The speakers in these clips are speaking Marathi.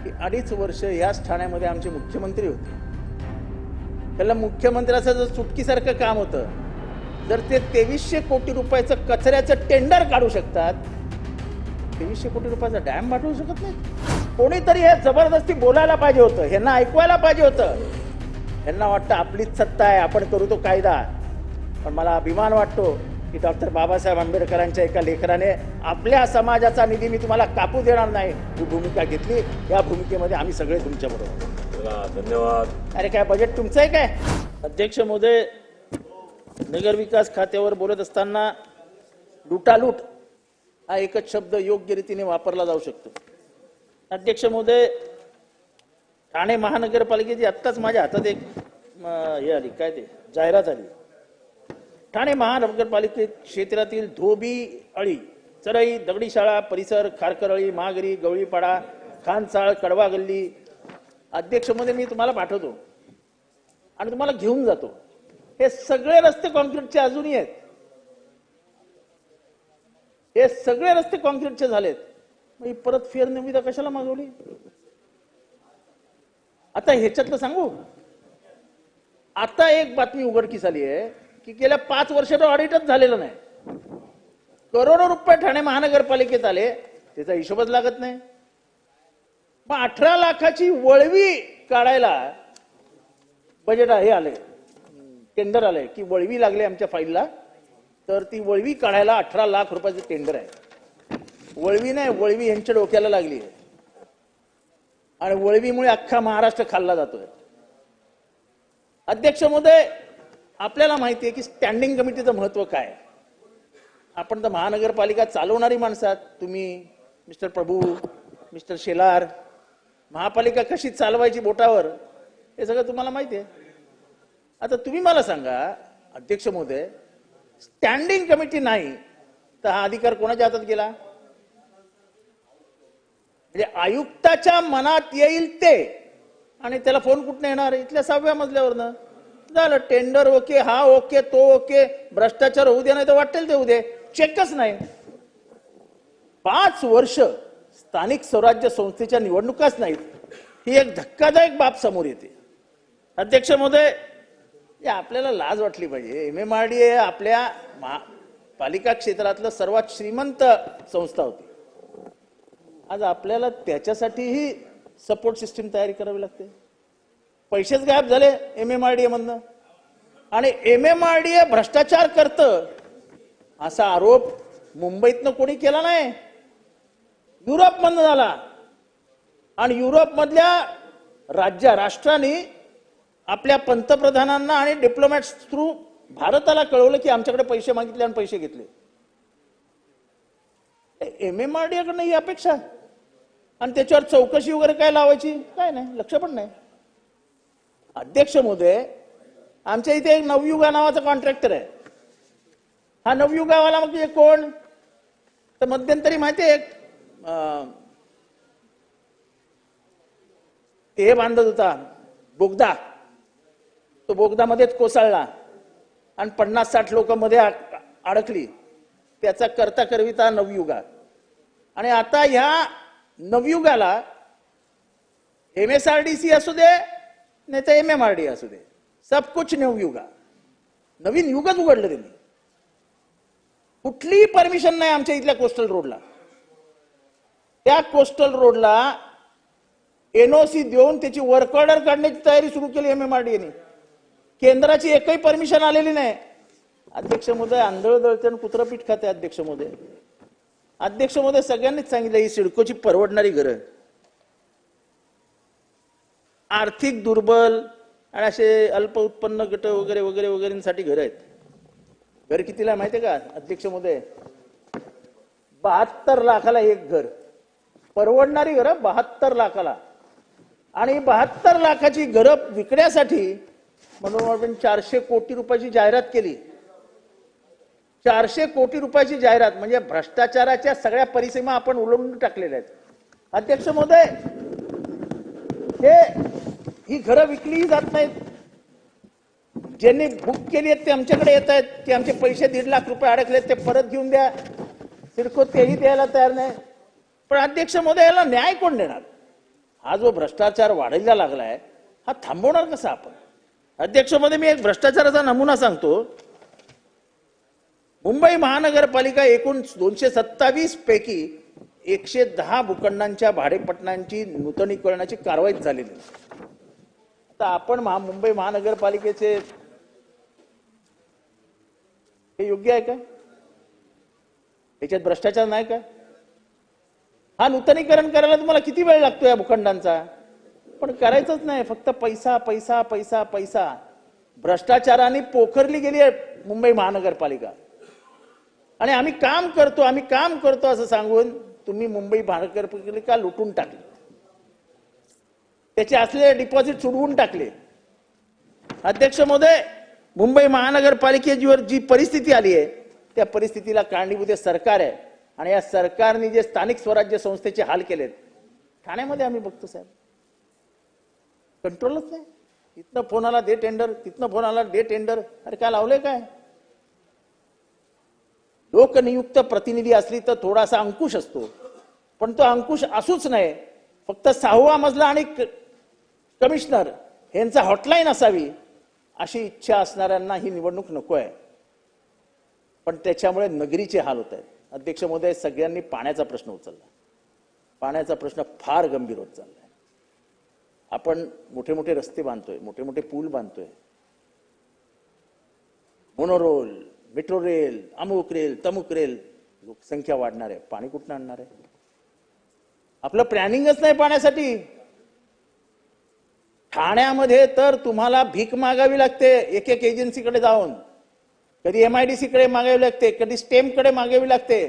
की 2.5 वर्ष याच ठाण्यामध्ये आमचे मुख्यमंत्री होते. त्याला मुख्यमंत्र्याचं जर चुटकीसारखं काम होतं, जर ते 2300 कोटी रुपयाचं कचऱ्याचं टेंडर काढू शकतात, 2300 कोटी रुपयाचा डॅम पाठवू शकत नाही. कोणीतरी हे जबरदस्ती बोलायला पाहिजे होतं, ह्यांना ऐकवायला पाहिजे होतं. ह्यांना वाटतं आपलीच सत्ता आहे, आपण करू तो कायदा. पण मला अभिमान वाटतो की डॉक्टर बाबासाहेब आंबेडकरांच्या एका लेखराने आपल्या समाजाचा निधी मी तुम्हाला कापू देणार नाही ही भूमिका घेतली. या भूमिकेमध्ये आम्ही सगळे तुमच्याबरोबर. धन्यवाद. अरे काय बजेट तुमचं आहे काय? अध्यक्ष महोदय, नगरविकास खात्यावर बोलत असताना लुटालूट हा एकच शब्द योग्य रीतीने वापरला जाऊ शकतो. अध्यक्ष महोदय, ठाणे महानगरपालिकेची आत्ताच माझ्या हातात एक हे आली, काय ते जाहिरात आली. ठाणे महानगरपालिके क्षेत्रातील धोबी अळी, चरई, दगडीशाळा परिसर, खारकरळी, महागरी, गवळीपाडा, खानचाळ, कडवा गल्ली. अध्यक्ष महोदय, मी तुम्हाला पाठवतो आणि तुम्हाला घेऊन जातो. हे सगळे रस्ते कॉन्क्रीटचे अजूनही आहेत. हे सगळे रस्ते कॉन्क्रीटचे झालेत. मग परत फेरनिविदा कशाला मागवली? आता ह्याच्यातलं सांगू, आता एक बातमी उघडकीस आली आहे की गेल्या 5 वर्षात ऑडिटच झालेलं नाही. करोडो रुपये ठाणे महानगरपालिकेत आले, त्याचा हिशोबच लागत नाही. मग 18 लाखाची वळवी काढायला बजेट हे आले, टेंडर आलंय की वळवी लागले आमच्या फाईलला, तर ती वळवी काढायला 18 लाख रुपयाचं टेंडर आहे. वळवी नाही, वळवी यांच्या डोक्याला लागली आहे आणि वळवीमुळे अख्खा महाराष्ट्र खाल्ला जातोय. अध्यक्ष महोदय, आपल्याला माहिती आहे की स्टँडिंग कमिटीचं महत्व काय. आपण तर महानगरपालिका चालवणारी माणसं आहात. तुम्ही, मिस्टर प्रभू, मिस्टर शेलार, महापालिका कशी चालवायची बोटावर हे सगळं तुम्हाला माहिती आहे. आता तुम्ही मला सांगा अध्यक्ष महोदय, स्टँडिंग कमिटी नाही तर हा अधिकार कोणाच्या हातात गेला? म्हणजे आयुक्ताच्या मनात येईल ते, आणि त्याला फोन कुठनं येणार? इथल्या 6व्या मजल्यावरनं. झालं टेंडर ओके, हा ओके, तो ओके. भ्रष्टाचार होऊ दे नाही तर वाटेल ते होऊ दे, चेकच नाही. 5 वर्ष स्थानिक स्वराज्य संस्थेच्या निवडणुकाच नाहीत, ही एक धक्कादायक बाब समोर येते. अध्यक्ष महोदय, आपल्याला लाज वाटली पाहिजे. MMRDA आपल्या पालिका क्षेत्रातलं सर्वात श्रीमंत संस्था होती. आज आपल्याला त्याच्यासाठीही सपोर्ट सिस्टीम तयारी करावी लागते. पैसेच गायब झाले MMRDA मधनं, आणि MMRDA भ्रष्टाचार करतं असा आरोप मुंबईतनं कोणी केला नाही, युरोपमधनं झाला. आणि युरोपमधल्या राष्ट्रांनी आपल्या पंतप्रधानांना आणि डिप्लोमॅट्स थ्रू भारताला कळवलं की आमच्याकडे पैसे मागितले आणि पैसे घेतले. MMRDA कडनं ही अपेक्षा, आणि त्याच्यावर चौकशी वगैरे काय लावायची? काय नाही, लक्ष पण नाही. अध्यक्ष महोदय, आमच्या इथे एक नवयुगा नावाचा कॉन्ट्रॅक्टर आहे. हा नवयुगावाला मग कोण? तर मध्यंतरी माहिती आहे ते बांधत होता बोगदा, तो बोगदामध्येच कोसळला आणि 50-60 लोक मध्ये अडकली. त्याचा करता करविता नवयुगा. आणि आता ह्या नवयुगाला MSRDC असू दे नाही तर MMRDA असू दे, सब कुछ नवयुगा, नवीन युगच उघडलं त्यांनी. कुठलीही परमिशन नाही आमच्या इथल्या कोस्टल रोडला. त्या कोस्टल रोडला NOC देऊन त्याची वर्क ऑर्डर काढण्याची तयारी सुरू केली MMRDA ने. केंद्राची एकही परमिशन आलेली नाही. अध्यक्ष महोदय, आंधळ दळते आणि कुत्रपीठ खाते. अध्यक्ष महोदय, अध्यक्ष महोदय, सगळ्यांनीच सांगितलं ही सिडकोची परवडणारी घरं, आर्थिक दुर्बल आणि असे अल्प उत्पन्न गट वगैरे वगैरे वगैरेंसाठी घर आहेत. घर कितीला माहितीये का अध्यक्ष महोदय? 72 लाखाला एक घर, परवडणारी घरं 72 लाखाला. आणि 72 लाखाची घरं विकण्यासाठी म्हणून आपण 400 कोटी रुपयाची जाहिरात केली. 400 कोटी रुपयाची जाहिरात म्हणजे भ्रष्टाचाराच्या सगळ्या परिसीमा आपण उलंडून टाकलेल्या आहेत. अध्यक्ष महोदय, ही घरं विकलीही जात नाहीत. ज्यांनी बुक केली आहेत ते आमच्याकडे येत आहेत की आमचे पैसे 1.5 लाख रुपये अडकले ते परत घेऊन द्या. सिडको तेही द्यायला तयार नाही. पण अध्यक्ष महोदय, याला न्याय कोण देणार? हा जो भ्रष्टाचार वाढायला लागलाय हा थांबवणार कसा आपण? अध्यक्ष महोदय, मी एक भ्रष्टाचाराचा नमुना सांगतो. मुंबई महानगरपालिका एकूण 227 पैकी 110 भूखंडांच्या भाडेपट्ट्यांची नूतनीकरणाची कारवाई झालेली आहे. आता आपण मुंबई महानगरपालिकेचे हे योग्य आहे का? त्याच्यात भ्रष्टाचार नाही का? हा नूतनीकरण करायला तुम्हाला किती वेळ लागतो या भूखंडांचा? पण करायचंच नाही, फक्त पैसा पैसा पैसा पैसा. भ्रष्टाचाराने पोखरली गेली आहे मुंबई महानगरपालिका. आणि आम्ही काम करतो असं सांगून तुम्ही मुंबई महानगरपालिका लुटून टाकली, त्याचे असलेले डिपॉझिट सोडवून टाकले. अध्यक्ष महोदय, मुंबई महानगरपालिकेवर जी परिस्थिती आली आहे त्या परिस्थितीला कारणीभूत सरकार आहे. आणि या सरकारने जे स्थानिक स्वराज्य संस्थेचे हाल केलेत ठाण्यामध्ये आम्ही बघतो साहेब, कंट्रोलच नाही. इथनं फोन आला दे टेंडर, तिथनं फोन आला दे टेंडर. अरे काय लावलंय काय? लोकनियुक्त प्रतिनिधी असली तर थोडासा अंकुश असतो, पण तो अंकुश असूच नाही. फक्त 6वा मजला आणि कमिशनर यांचा हॉटलाईन असावी अशी इच्छा असणाऱ्यांना ही निवडणूक नको आहे. पण त्याच्यामुळे नगरीचे हाल होत आहेत. अध्यक्ष महोदय, सगळ्यांनी पाण्याचा प्रश्न उचलला. पाण्याचा प्रश्न फार गंभीर होत चाललाय. आपण मोठे मोठे रस्ते बांधतोय, मोठे मोठे पूल बांधतोय, मोनोरोल, मेट्रो रेल, अमुक रेल, तमुक रेल. लोकसंख्या वाढणार आहे, पाणी कुठून आणणार आहे? आपलं प्लॅनिंगच नाही पाण्यासाठी. ठाण्यामध्ये तर तुम्हाला भीक मागावी लागते एक एक एजन्सीकडे जाऊन. कधी MIDC कडे मागावी लागते, कधी स्टेम कडे मागावी लागते.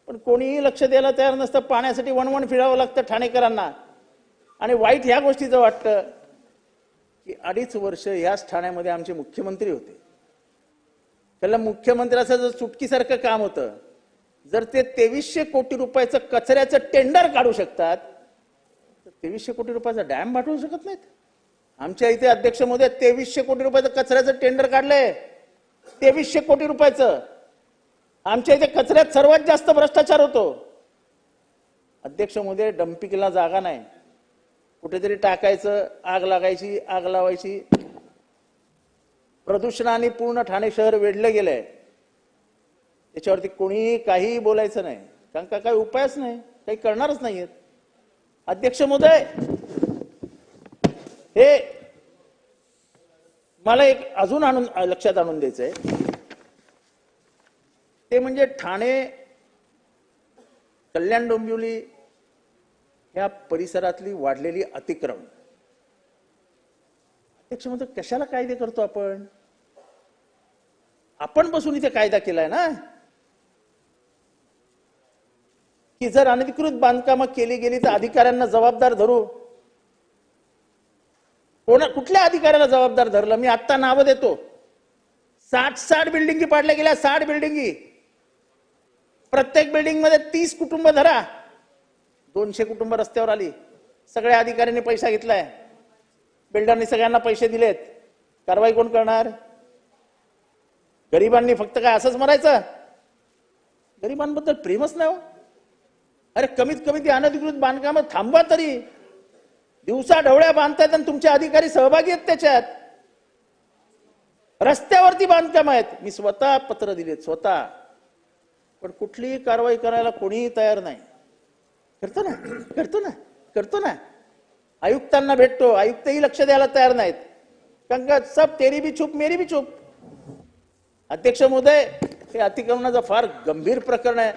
पण कोणीही लक्ष द्यायला तयार नसतं. पाण्यासाठी वणवण फिरावं लागतं ठाणेकरांना. आणि वाईट ह्या गोष्टीचं वाटतं की 2.5 वर्ष याच ठाण्यामध्ये आमचे मुख्यमंत्री होते. त्याला मुख्यमंत्र्याचं जर चुटकीसारखं काम होतं, जर ते 2300 कोटी रुपयाचं कचऱ्याचं टेंडर काढू शकतात तर 2300 कोटी रुपयाचा डॅम पाठवू शकत नाहीत. आमच्या इथे अध्यक्ष महोदय 2300 कोटी रुपयाचं कचऱ्याचं टेंडर काढलंय. 2300 कोटी रुपयाचं. आमच्या इथे कचऱ्यात सर्वात जास्त भ्रष्टाचार होतो. अध्यक्ष महोदय, डम्पिंगला जागा नाही, कुठेतरी टाकायचं, आग लागायची, आग लावायची. प्रदूषणाने पूर्ण ठाणे शहर वेढलं गेलंय. त्याच्यावरती कोणीही काही बोलायचं नाही, कारण का काही उपायच नाही, काही करणारच नाहीयेत. अध्यक्ष महोदय, हे मला एक अजून लक्षात आणून द्यायचंय, ते म्हणजे ठाणे, कल्याण डोंबिवली या परिसरातली वाढलेली अतिक्रमण. अध्यक्ष महोदय, कशाला कायदे करतो आपण? आपण बसून इथे कायदा केलाय ना की जर अनधिकृत बांधकामं केली गेली तर अधिकाऱ्यांना जबाबदार धरू. कुठल्या अधिकाऱ्याला जबाबदार धरलं? मी आत्ता नावं देतो. 60 बिल्डिंगी पाडल्या गेल्या. 60 बिल्डिंगी. प्रत्येक बिल्डिंग मध्ये 30 कुटुंब धरा. 200 कुटुंब रस्त्यावर आली. सगळ्या अधिकाऱ्यांनी पैसा घेतलाय, बिल्डरनी सगळ्यांना पैसे दिलेत. कारवाई कोण करणार? गरिबांनी फक्त काय असंच मरायचं? गरिबांबद्दल प्रेमच नाही हो. अरे कमीत कमी ती अनधिकृत बांधकामं थांबवा तरी. दिवसा ढवळ्या बांधतायत आणि तुमचे अधिकारी सहभागी आहेत त्याच्यात. रस्त्यावरती बांधकाम आहेत. मी स्वतः पत्र दिलेत, स्वतः. पण कुठलीही कारवाई करायला कोणीही तयार नाही. करतो ना. आयुक्तांना भेटतो, आयुक्तही लक्ष द्यायला तयार नाहीत. कारण का सब तेरी भी चूप मेरी भी चूप. अध्यक्ष महोदय, हे अतिक्रमणाचं फार गंभीर प्रकरण आहे.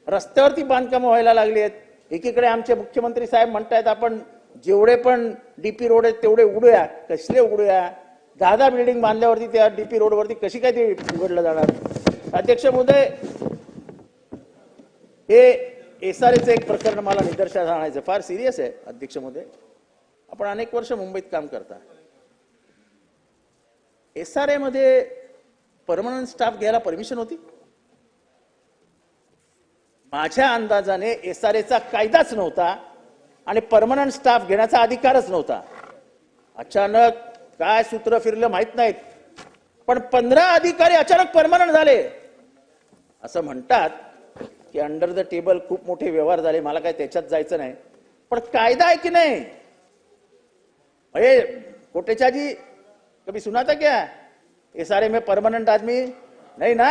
रस्त्यावरती बांधकामं व्हायला लागली आहेत. एकीकडे आमचे मुख्यमंत्री साहेब म्हणतायत आपण जेवढे पण DP रोड आहेत तेवढे उडूया. कसले उडूया? 10 बिल्डिंग बांधल्यावरती त्या DP रोडवरती कशी काय ते उघडलं जाणार? अध्यक्ष महोदय, हे SRAचं एक प्रकरण मला निदर्शनास आणायचं, फार सिरियस आहे. अध्यक्ष महोदय, आपण अनेक वर्ष मुंबईत काम करता. SRA मध्ये परमनंट स्टाफ घ्यायला परमिशन होती? माझ्या अंदाजाने SRAचा कायदाच नव्हता आणि परमनंट स्टाफ घेण्याचा अधिकारच नव्हता. अचानक काय सूत्र फिरलं माहित नाहीत, पण 15 अधिकारी अचानक परमनंट झाले. असं म्हणतात की अंडर द टेबल खूप मोठे व्यवहार झाले. मला काय त्याच्यात जायचं नाही, पण कायदा आहे की नाही अरे कोटेचा जी कभी सुना था क्या? एसआरए में परमानेंट आदमी नहीं ना,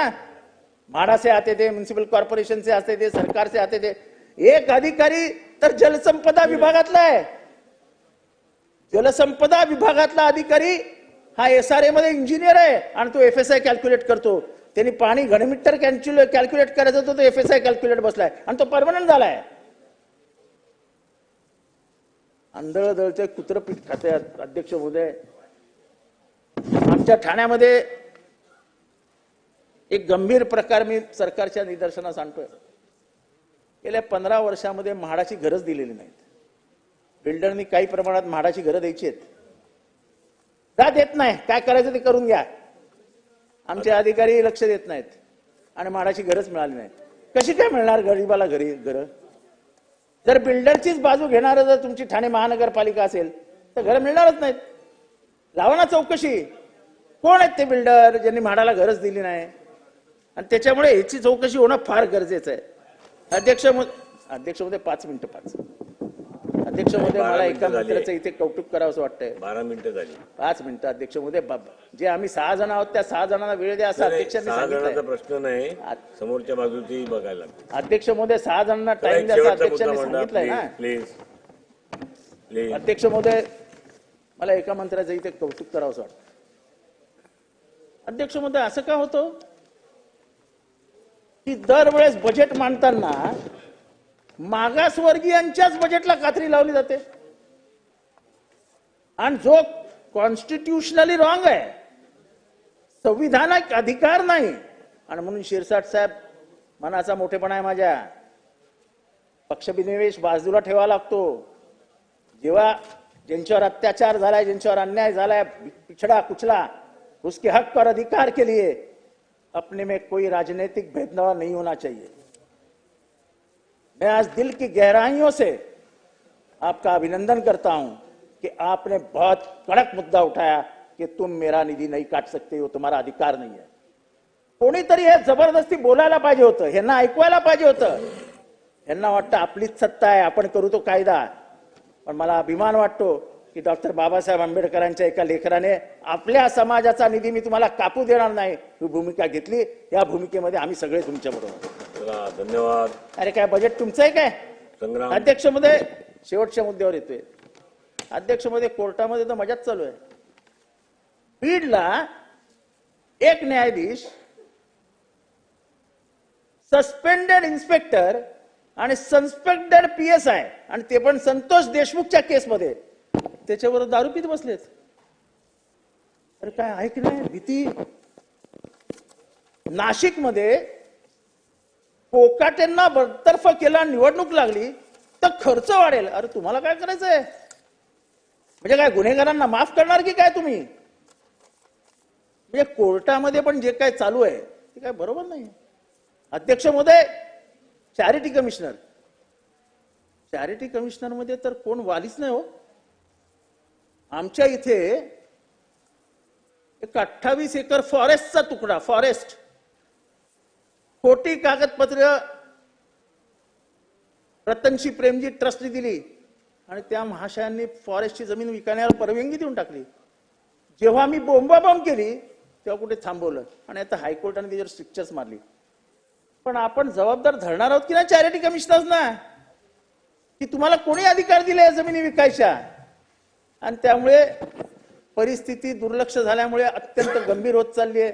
माड़ा से आते थे, म्युनिसिपल कॉर्पोरेशन से आते थे, सरकार से आते थे. एक अधिकारी तर जलसंपदा विभागातला आहे. जलसंपदा विभागातला अधिकारी हा एसआरए मध्ये इंजिनियर आहे आणि तो एफएसआय कॅल्क्युलेट करतो. त्यांनी पाणी घनमीटर कॅल्क्युलेट करायचं होतं, तो एफएसआय कॅल्क्युलेट बसलाय आणि तो परमनंट झालाय. आंधळदळचे कुत्रपीठ खाते अध्यक्ष महोदय. आमच्या ठाण्यामध्ये एक गंभीर प्रकार मी सरकारच्या निदर्शनास आणतोय. गेल्या 15 वर्षामध्ये म्हाडाची घरच दिलेली नाहीत. बिल्डरनी काही प्रमाणात म्हाडाची घरं द्यायची आहेत, देत नाही. काय करायचं ते करून घ्या. आमचे अधिकारी लक्ष देत नाहीत आणि म्हाडाची घरच मिळाली नाही. कशी काय मिळणार गरीबाला घर? जर बिल्डरचीच बाजू घेणार जर तुमची ठाणे महानगरपालिका असेल तर घर मिळणारच नाहीत. लावा ना चौकशी. कोण आहेत ते बिल्डर ज्यांनी म्हाडाला घरच दिली नाही? आणि त्याच्यामुळे याची चौकशी होणं फार गरजेचं आहे. अध्यक्ष महोदय 5 मिनिटं. अध्यक्ष महोदय मला एका मंत्र्याचं इथे कौतुक करावं असं वाटतंय. 12 मिनिटं झाली. 5 मिनिटं अध्यक्ष महोदय. जे आम्ही 6 जण आहोत त्या 6 जणांना वेळ द्या असं अध्यक्षांनी 6 जणांचा सांगितलं. प्रश्न नाही, समोरच्या बाजूची बघायला. अध्यक्ष महोदय 6 जणांना टाइम द्या असं अध्यक्षांनी सांगितलंय ना. प्लीज. अध्यक्ष महोदय मला एका मंत्र्याचं इथे कौतुक करावं असं वाटतं. अध्यक्ष महोदय असं का होतं की दरवेळेस बजेट मांडताना मागासवर्गीयांच्याच बजेटला कात्री लावली जाते आणि जो कॉन्स्टिट्युशनली रॉंग आहे, संविधानिक अधिकार नाही. आणि म्हणून शिरसाट साहेब मनाचा मोठेपणा आहे माझ्या. पक्षविनिवेश बाजूला ठेवावा लागतो. जेव्हा ज्यांच्यावर अत्याचार झालाय, ज्यांच्यावर अन्याय झालाय, पिछड़ा कुचला, उसके हक और अधिकार के लिए अपने में कोई राजनीतिक भेदभाव नहीं होना चाहिए. मैं आज दिल की गहराइयों से आपका अभिनंदन करता हूं कि आपने बहुत कड़क मुद्दा उठाया कि तुम मेरा निधी नहीं काट सकते हो, तुम्हारा अधिकार नहीं है. कोणीतरी हे जबरदस्ती बोलायला पाहिजे होतं, ह्यांना ऐकवायला पाहिजे होतं. ह्यांना वाटतं आपलीच सत्ता आहे, आपण करू तो कायदा. पण मला अभिमान वाटतो की डॉक्टर बाबासाहेब आंबेडकरांच्या एका लेखराने आपल्या समाजाचा निधी मी तुम्हाला कापू देणार नाही ही भूमिका घेतली. या भूमिकेमध्ये आम्ही सगळे तुमच्या बरोबर. धन्यवाद. अरे काय बजेट तुमचं आहे काय? संग्राम. अध्यक्ष महोदय शेवटच्या मुद्द्यावर येतोय. अध्यक्ष महोदय कोर्टामध्ये तर मजाच चालू आहे. बीडला एक न्यायाधीश सस्पेंडेड इन्स्पेक्टर आणि सस्पेंडेड PSI आणि ते पण संतोष देशमुखच्या केसमध्ये त्याच्यावर दारू पित बसलेत. अरे काय ऐक नाही भीती. नाशिकमध्ये कोकाटेंना बडतर्फ केला, निवडणूक लागली तर खर्च वाढेल. अरे तुम्हाला काय करायचंय? म्हणजे काय गुन्हेगारांना माफ करणार की काय तुम्ही? म्हणजे कोर्टामध्ये पण जे काय चालू आहे ते काय बरोबर नाही. अध्यक्ष महोदय चॅरिटी कमिशनर मध्ये तर कोण वालीच नाही हो. आमच्या इथे एक 28 एकर फॉरेस्टचा तुकडा, फॉरेस्ट खोटी कागदपत्र रतनशी प्रेमजी ट्रस्टने दिली आणि त्या महाशयांनी फॉरेस्टची जमीन विकण्यावर परवानगी देऊन टाकली. जेव्हा मी बोंबाबोंब केली तेव्हा कुठे थांबवलं आणि आता हायकोर्टाने त्याच्यावर स्ट्रिक्चर्स मारली. पण आपण जबाबदार धरणार आहोत की नाही चॅरिटी कमिशनर्स ना, की तुम्हाला कोणी अधिकार दिले या जमिनी विकायच्या? आणि त्यामुळे परिस्थिती दुर्लक्ष झाल्यामुळे अत्यंत गंभीर होत चालली आहे.